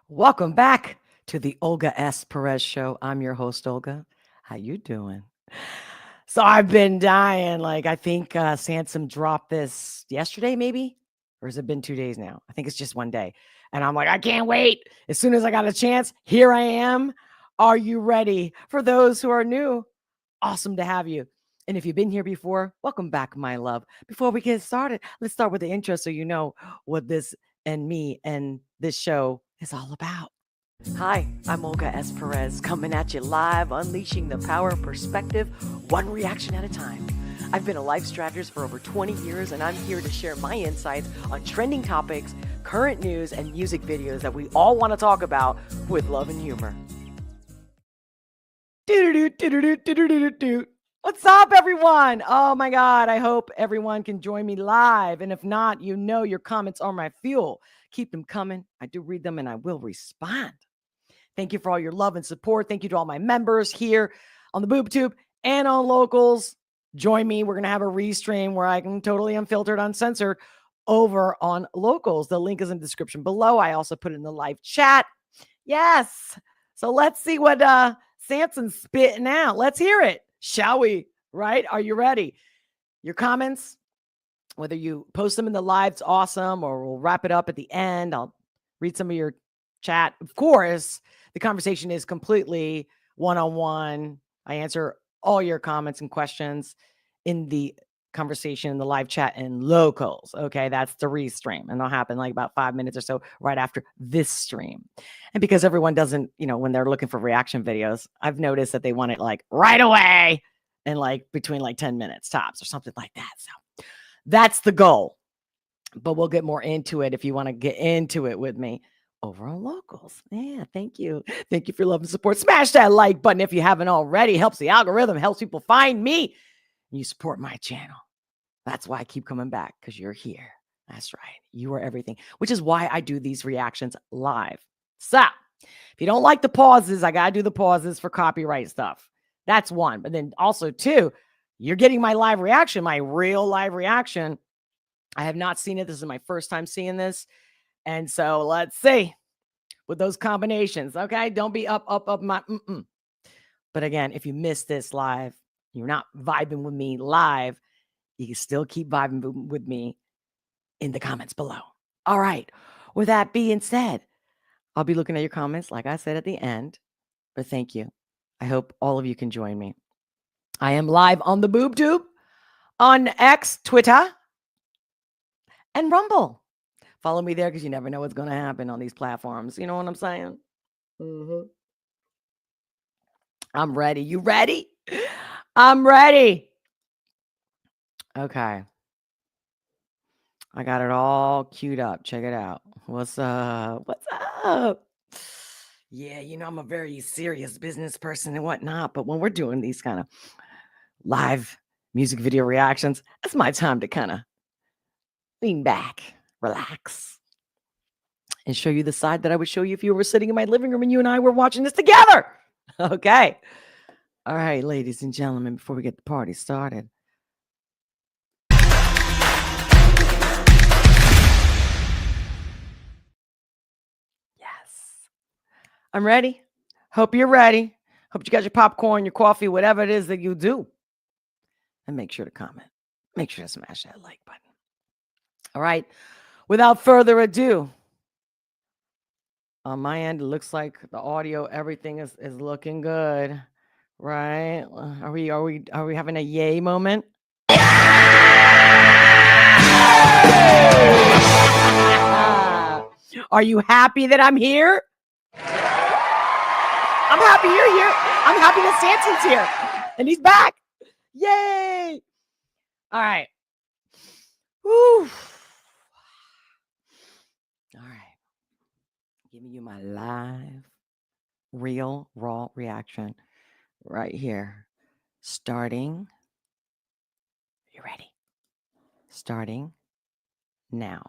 Welcome back to the Olga S. Pérez show. I'm your host, Olga. How you doing? So I've been dying. I think Samson dropped this yesterday, maybe? Or has it been 2 days now? I think it's just one day. And I'm like, I can't wait. As soon as I got a chance, here I am. Are you ready? For those who are new, awesome to have you. And if you've been here before, welcome back, my love. Before we get started, let's start with the intro so you know what this and me and this show is all about. Hi, I'm Olga S. Pérez, coming at you live, unleashing the power of perspective, one reaction at a time. I've been a life strategist for over 20 years, and I'm here to share my insights on trending topics, current news, and music videos that we all want to talk about with love and humor. What's up, everyone? Oh my God, I hope everyone can join me live. And if not, you know your comments are my fuel. Keep them coming. I do read them and I will respond. Thank you for all your love and support. Thank you to all my members here on the BoobTube and on Locals. Join me. We're going to have a restream where I can totally unfiltered, uncensored over on Locals. The link is in the description below. I also put it in the live chat. Yes. So let's see what Samson's spitting out. Let's hear it. Shall we? Right? Are you ready? Your comments, whether you post them in the live, it's awesome, or we'll wrap it up at the end. I'll read some of your chat. Of course, the conversation is completely one-on-one. I answer all your comments and questions in the conversation in the live chat and Locals. Okay, that's the restream, and it'll happen like about 5 minutes or so right after this stream. And because everyone doesn't, when they're looking for reaction videos, I've noticed that they want it like right away and like between like 10 minutes tops or something like that. So that's the goal. But we'll get more into it if you want to get into it with me over on Locals. Yeah, thank you. Thank you for your love and support. Smash that like button if you haven't already. Helps the algorithm, helps people find me. You support my channel. That's why I keep coming back, because you're here. That's right. You are everything, which is why I do these reactions live. So if you don't like the pauses, I got to do the pauses for copyright stuff. That's one. But then also, two, you're getting my live reaction, my real live reaction. I have not seen it. This is my first time seeing this. And so let's see with those combinations. Okay. Don't be up my. But again, if you missed this live, you're not vibing with me live, you can still keep vibing with me in the comments below. All right. With that being said, I'll be looking at your comments, like I said at the end. But thank you. I hope all of you can join me. I am live on the BoobTube, on X, Twitter, and Rumble. Follow me there because you never know what's going to happen on these platforms. You know what I'm saying? I'm ready. You ready? I'm ready. Okay. I got it all queued up. Check it out. What's up? What's up? Yeah, I'm a very serious business person and whatnot. But when we're doing these kind of live music video reactions, that's my time to kind of lean back, relax, and show you the side that I would show you if you were sitting in my living room and you and I were watching this together. Okay. All right, ladies and gentlemen, before we get the party started. Yes. I'm ready. Hope you're ready. Hope you got your popcorn, your coffee, whatever it is that you do. And make sure to comment. Make sure to smash that like button. All right. Without further ado, on my end, it looks like the audio, everything is looking good. Right? Are we having a yay moment? Are you happy that I'm here? I'm happy you're here. I'm happy that Samson's here. And he's back. Yay. All right. Woo. All right. Giving you my live, real, raw reaction right here. Starting. You ready? Starting now.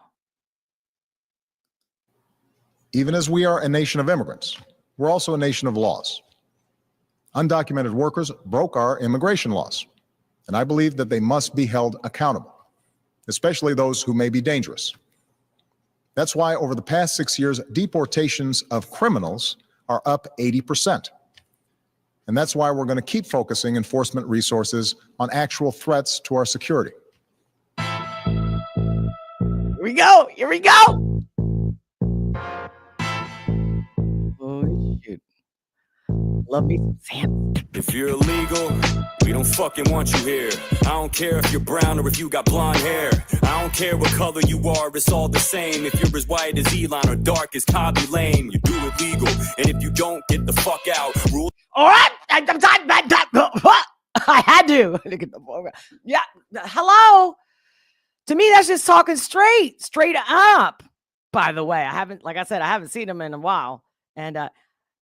Even as we are a nation of immigrants, we're also a nation of laws. Undocumented workers broke our immigration laws, and I believe that they must be held accountable, especially those who may be dangerous. That's why over the past 6 years, deportations of criminals are up 80%. And that's why we're going to keep focusing enforcement resources on actual threats to our security. Here we go. Here we go. Oh, shoot. Love me some Samson. If you're illegal, we don't fucking want you here. I don't care if you're brown or if you got blonde hair. I don't care what color you are, it's all the same. If you're as white as Elon or dark as Cobby Lane, you do it legal. And if you don't, get the fuck out. Rule. All right. I had to. Look at the program. Yeah. Hello. To me, that's just talking straight up. By the way, I haven't seen him in a while. And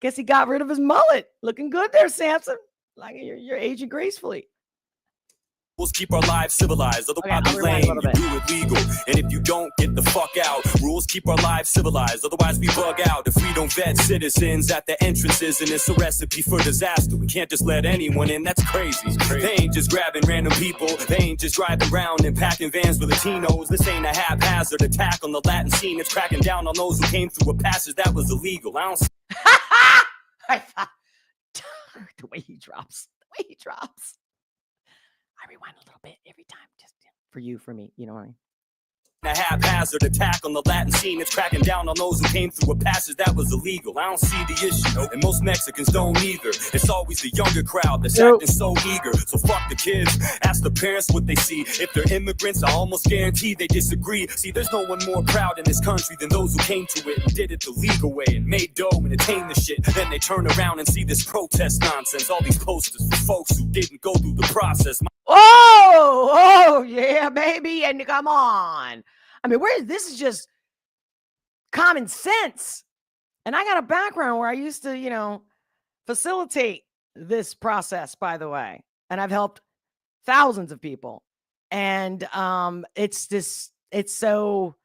guess he got rid of his mullet. Looking good there, Samson. Like you're aging gracefully. Rules keep our lives civilized. Otherwise, Okay, we lame. You do it legal. And if you don't, get the fuck out. Rules keep our lives civilized. Otherwise, we bug out. If we don't vet citizens at the entrances, and it's a recipe for disaster. We can't just let anyone in. That's crazy. They ain't just grabbing random people. They ain't just driving around and packing vans with Latinos. This ain't a haphazard attack on the Latin scene. It's cracking down on those who came through a passage that was illegal. I don't. The way he drops. I rewind a little bit every time, just for you, for me. You know what I mean? A haphazard attack on the Latin scene. It's cracking down on those who came through a passage that was illegal. I don't see the issue, and most Mexicans don't either. It's always the younger crowd that's acting so eager. So fuck the kids, ask the parents what they see. If they're immigrants, I almost guarantee they disagree. See, there's no one more proud in this country than those who came to it and did it the legal way and made dough and attained the shit. Then they turn around and see this protest nonsense. All these posters for folks who didn't go through the process. Oh, yeah, baby. And come on. I mean, this is just common sense. And I got a background where I used to, facilitate this process, by the way. And I've helped thousands of people. And it's so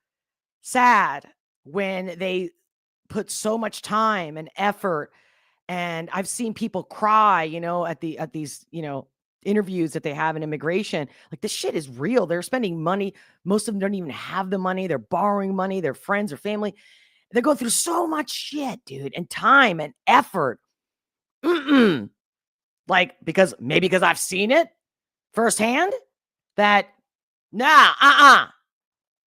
sad when they put so much time and effort. And I've seen people cry, at these, interviews that they have in immigration. Like, this shit is real. They're spending money. Most of them don't even have the money. They're borrowing money. Their friends or family. They're going through so much shit, dude, and time and effort. Like, because I've seen it firsthand that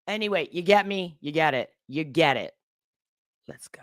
Anyway, you get me? You get it. Let's go.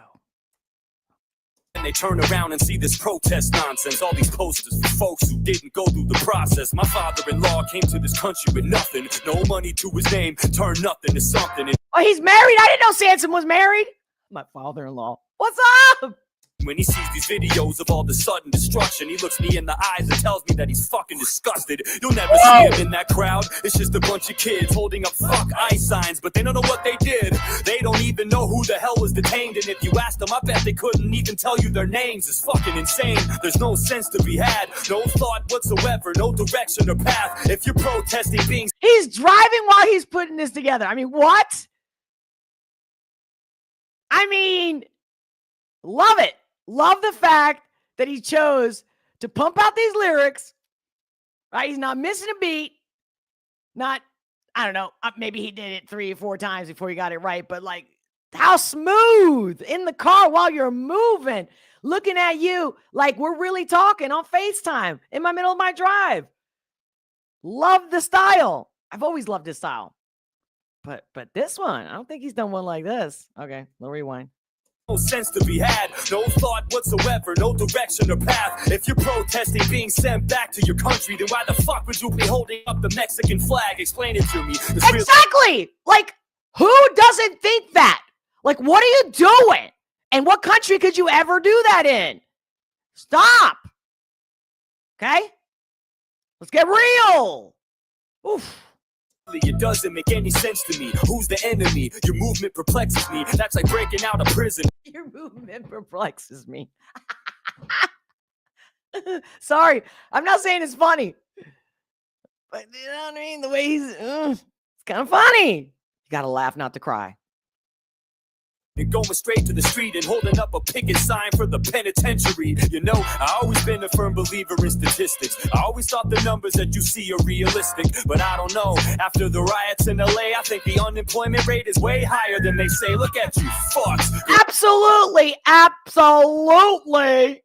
And they turn around and see this protest nonsense. All these posters for folks who didn't go through the process. My father-in-law came to this country with nothing. No money to his name. Turned nothing to something. Oh, he's married? I didn't know Samson was married. My father-in-law. What's up? When he sees these videos of all the sudden destruction, he looks me in the eyes and tells me that he's fucking disgusted. You'll never see him in that crowd. It's just a bunch of kids holding up fuck ICE signs, but they don't know what they did. They don't even know who the hell was detained, and if you asked them, I bet they couldn't even tell you their names. It's fucking insane. There's no sense to be had, no thought whatsoever, no direction or path. If you're protesting being... He's driving while he's putting this together. I mean, what? I mean, love it. Love the fact that he chose to pump out these lyrics, right? He's not missing a beat. I don't know, maybe he did it 3 or 4 times before he got it right, but like, how smooth in the car while you're moving, looking at you like we're really talking on FaceTime in my middle of my drive. Love the style. I've always loved his style. But this one, I don't think he's done one like this. Okay, little rewind. No sense to be had, no thought whatsoever, no direction or path. If you're protesting being sent back to your country, then why the fuck would you be holding up the Mexican flag? Explain it to me. Exactly! Like, who doesn't think that? Like, what are you doing? And what country could you ever do that in? Stop! Okay? Let's get real! Oof. It doesn't make any sense to me. Who's the enemy? Your movement perplexes me. That's like breaking out of prison. Your movement perplexes me. Sorry, I'm not saying it's funny. But you know what I mean? The way it's kind of funny. You got to laugh, not to cry. and going straight to the street and holding up a picket sign for the penitentiary. You know, I always been a firm believer in statistics. I always thought the numbers that you see are realistic, but I don't know. After the riots in LA, I think the unemployment rate is way higher than they say. Look at you fucks. Absolutely. Absolutely.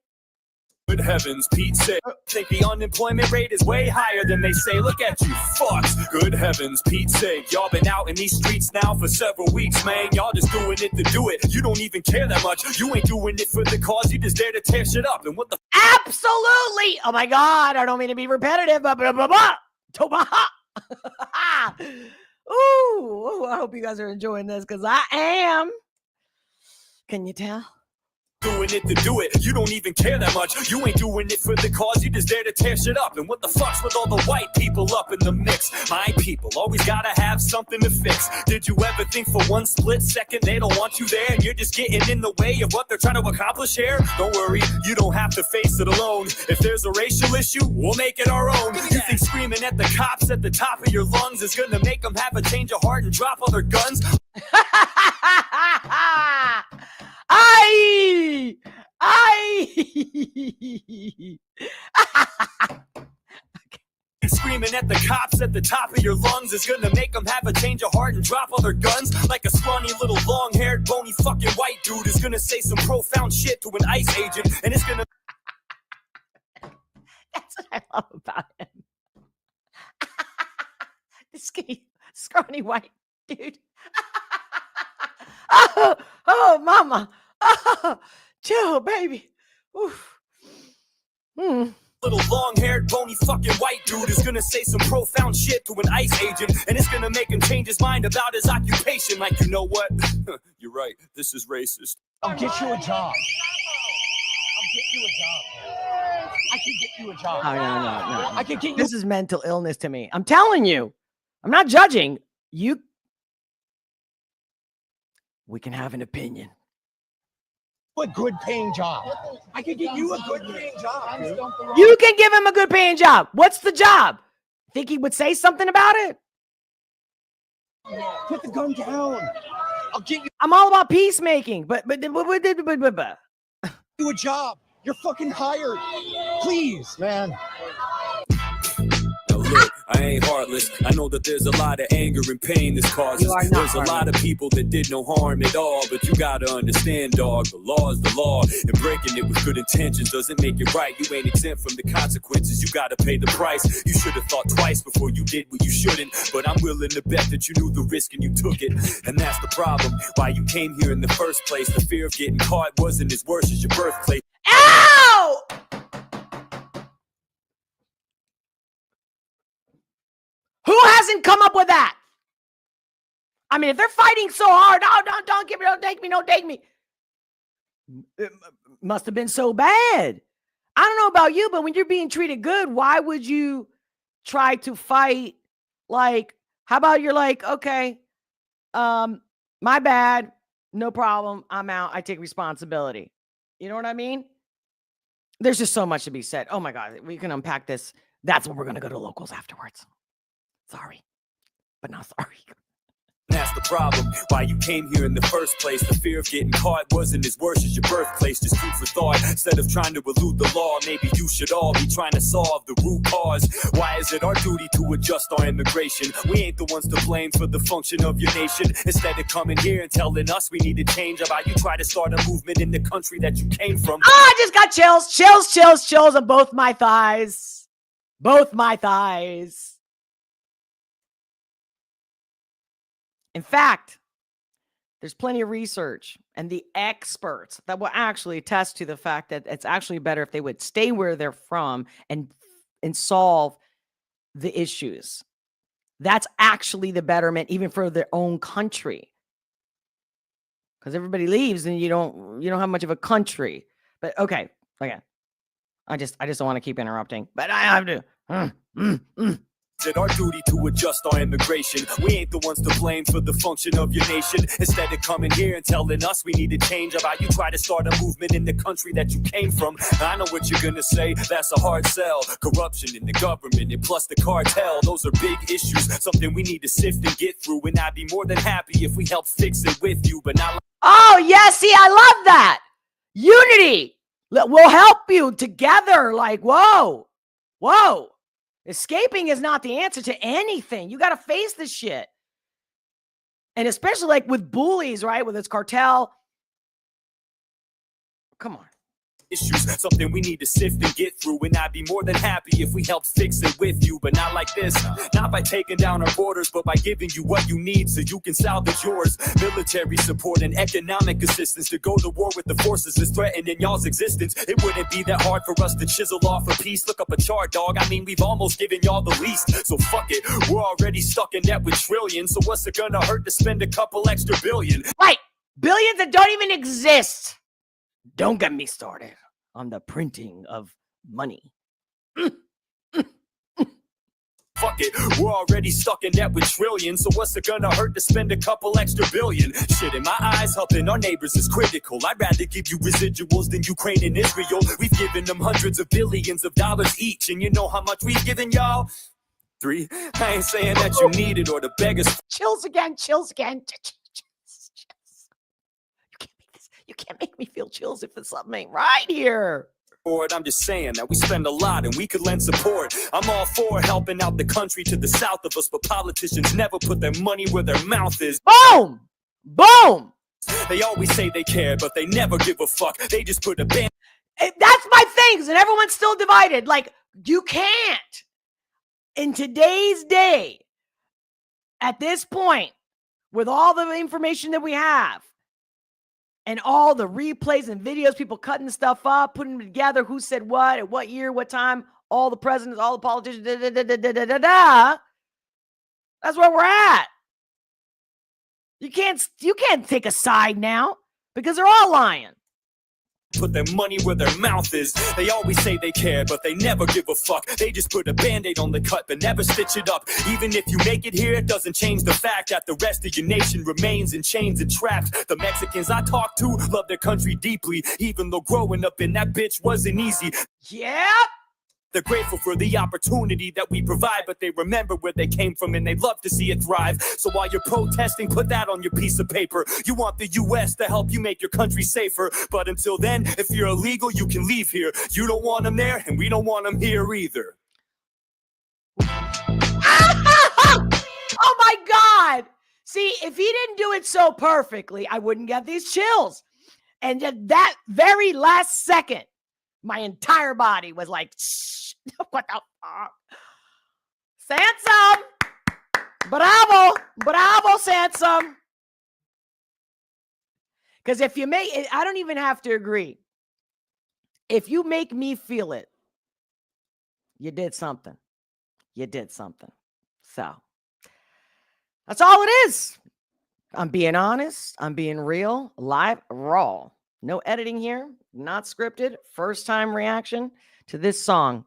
Good heavens, Pete said. I think the unemployment rate is way higher than they say. Look at you fucks. Good heavens, Pete said. Y'all been out in these streets now for several weeks, man. Y'all just doing it to do it. You don't even care that much. You ain't doing it for the cause. You just dare to tear shit up. And what the Absolutely. Oh my God. I don't mean to be repetitive. Ooh, I hope you guys are enjoying this because I am. Can you tell? doing it to do it. You don't even care that much. You ain't doing it for the cause. You just there to tear shit up. And what the fuck's with all the white people up in the mix? My people always gotta have something to fix. Did you ever think for one split second they don't want you there and you're just getting in the way of what they're trying to accomplish here? Don't worry, you don't have to face it alone. If there's a racial issue, we'll make it our own. You think screaming at the cops at the top of your lungs is gonna make them have a change of heart and drop all their guns? Screaming at the cops at the top of your lungs is gonna make them have a change of heart and drop all their guns. Like a scrawny little long-haired bony fucking white dude is gonna say some profound shit to an ICE agent and it's gonna... That's what I love about him. This skinny, scrawny white dude. Oh, mama. Oh, chill, baby. Oof. Little long-haired, bony fucking white dude is gonna say some profound shit to an ICE agent, and it's gonna make him change his mind about his occupation. Like, you know what? You're right. This is racist. I'll get you a job. I'll get you a job. I can get you a job. Oh, no. I can get you. This is mental illness to me. I'm telling you. I'm not judging. We can have an opinion. A good paying job. I can get you a good paying job. You can give him a good paying job. What's the job? Think he would say something about it? Put the gun down. I'll get I'm all about peacemaking, but you a job. You're fucking hired. Please, man. Now look, I ain't heartless. I know that there's a lot of anger and pain this causes. You are not There's heartless. a lot of people that did no harm at all, but you gotta understand, dog, the law is the law, and breaking it with good intentions doesn't make it right. You ain't exempt from the consequences. You gotta pay the price. You should have thought twice before you did what you shouldn't, but I'm willing to bet that you knew the risk and you took it. And that's the problem. Why you came here in the first place. The fear of getting caught wasn't as worse as your birthplace. Ow! Who hasn't come up with that? I mean, if they're fighting so hard, don't give me, don't take me. It must have been so bad. I don't know about you, but when you're being treated good, why would you try to fight? Like, how about you're like, okay, my bad, no problem, I'm out, I take responsibility. You know what I mean? There's just so much to be said. Oh my God, we can unpack this. That's what we're gonna go to locals afterwards. Sorry, but not sorry. That's the problem. Why you came here in the first place. The fear of getting caught wasn't as worse as your birthplace. Just food for thought. Instead of trying to elude the law, maybe you should all be trying to solve the root cause. Why is it our duty to adjust our immigration? We ain't the ones to blame for the function of your nation. Instead of coming here and telling us we need to change, how about you try to start a movement in the country that you came from? I just got chills on both my thighs. Both my thighs. In fact, there's plenty of research and the experts that will actually attest to the fact that it's actually better if they would stay where they're from and solve the issues. That's actually the betterment even for their own country. Because everybody leaves and you don't have much of a country. But okay. I just don't want to keep interrupting. But I have to. It's our duty to adjust our immigration. We ain't the ones to blame for the function of your nation. Instead of coming here and telling us we need to change about you try to start a movement in the country that you came from. I know what you're gonna say, that's a hard sell. Corruption in the government and plus the cartel, those are big issues, something we need to sift and get through. And I'd be more than happy if we help fix it with you, but not. Oh, yeah, see, I love that. Unity. We'll help you together. Like, whoa. Escaping is not the answer to anything. You got to face this shit. And especially like with bullies, right? With this cartel. Come on. Issues, something we need to sift and get through. And I'd be more than happy if we help fix it with you, but not like this. Not by taking down our borders, but by giving you what you need so you can salvage yours. Military support and economic assistance to go to war with the forces that's threatening y'all's existence. It wouldn't be that hard for us to chisel off a piece. Look up a chart, dog. I mean, we've almost given y'all the least. So fuck it. We're already stuck in debt with trillions. So what's it gonna hurt to spend a couple extra billion? Right. Billions that don't even exist. Don't get me started on the printing of money. Fuck it, we're already stuck in debt with trillions. So what's it gonna hurt to spend a couple extra billion? Shit, in my eyes, helping our neighbors is critical. I'd rather give you residuals than Ukraine and Israel. We've given them hundreds of billions of dollars each. And you know how much we've given y'all? 3. I ain't saying that you need it or the beggars. Chills again. You can't make me feel chills if it's something ain't right here. I'm just saying that we spend a lot and we could lend support. I'm all for helping out the country to the south of us, but politicians never put their money where their mouth is. Boom! They always say they care, but they never give a fuck. They just put a ban. That's my things, and everyone's still divided. Like, you can't. In today's day, at this point, with all the information that we have, and all the replays and videos, people cutting stuff up, putting them together, who said what, at what year, what time, all the presidents, all the politicians, That's where we're at. You can't take a side now because they're all lying. Put their money where their mouth is. They always say they care, but they never give a fuck. They just put a band-aid on the cut, but never stitch it up. Even if you make it here, it doesn't change the fact that the rest of your nation remains in chains and trapped. The Mexicans I talk to love their country deeply, even though growing up in that bitch wasn't easy. Yep. They're grateful for the opportunity that we provide, but they remember where they came from and they love to see it thrive. So while you're protesting, put that on your piece of paper. You want the U.S. to help you make your country safer. But until then, if you're illegal, you can leave here. You don't want them there, and we don't want them here either. Oh my God. See, if he didn't do it so perfectly, I wouldn't get these chills. And at that very last second, my entire body was like, shh, what the fuck? Samson! Bravo, Samson! Because if you make it, I don't even have to agree. If you make me feel it, you did something. So, that's all it is. I'm being honest. I'm being real, live, raw. No editing here, not scripted. First time reaction to this song.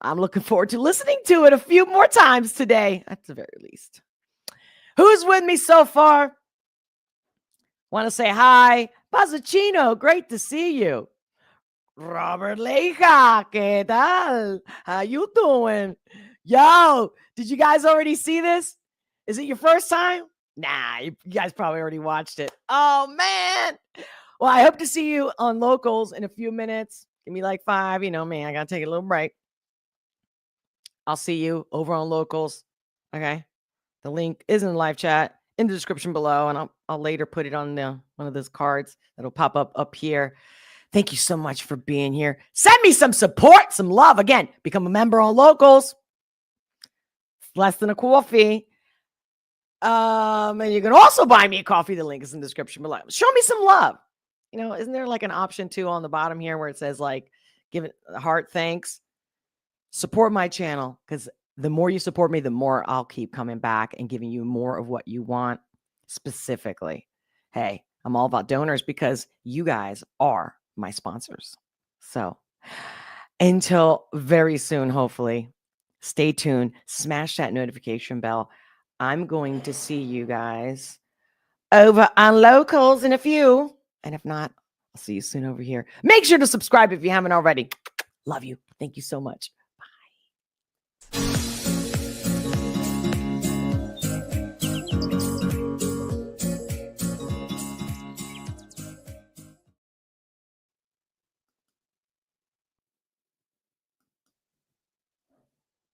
I'm looking forward to listening to it a few more times today, at the very least. Who's with me so far? Want to say hi. Pazzuccino, great to see you. Robert Leija, ¿qué tal? How you doing? Yo, did you guys already see this? Is it your first time? Nah, you guys probably already watched it. Oh, man. Well, I hope to see you on Locals in a few minutes. Give me like 5. You know me, I got to take a little break. I'll see you over on Locals. Okay. The link is in the live chat in the description below, and I'll later put it on one of those cards that'll pop up here. Thank you so much for being here. Send me some support, some love. Again, become a member on Locals. It's less than a coffee. And you can also buy me a coffee. The link is in the description below. Show me some love. You know, isn't there like an option too on the bottom here where it says like, give it a heart thanks? Support my channel, because the more you support me, the more I'll keep coming back and giving you more of what you want specifically. Hey, I'm all about donors because you guys are my sponsors. So until very soon, hopefully, Stay tuned. Smash that notification bell. I'm going to see you guys over on Locals in a few. And if not, I'll see you soon over here. Make sure to subscribe if you haven't already. Love you. Thank you so much.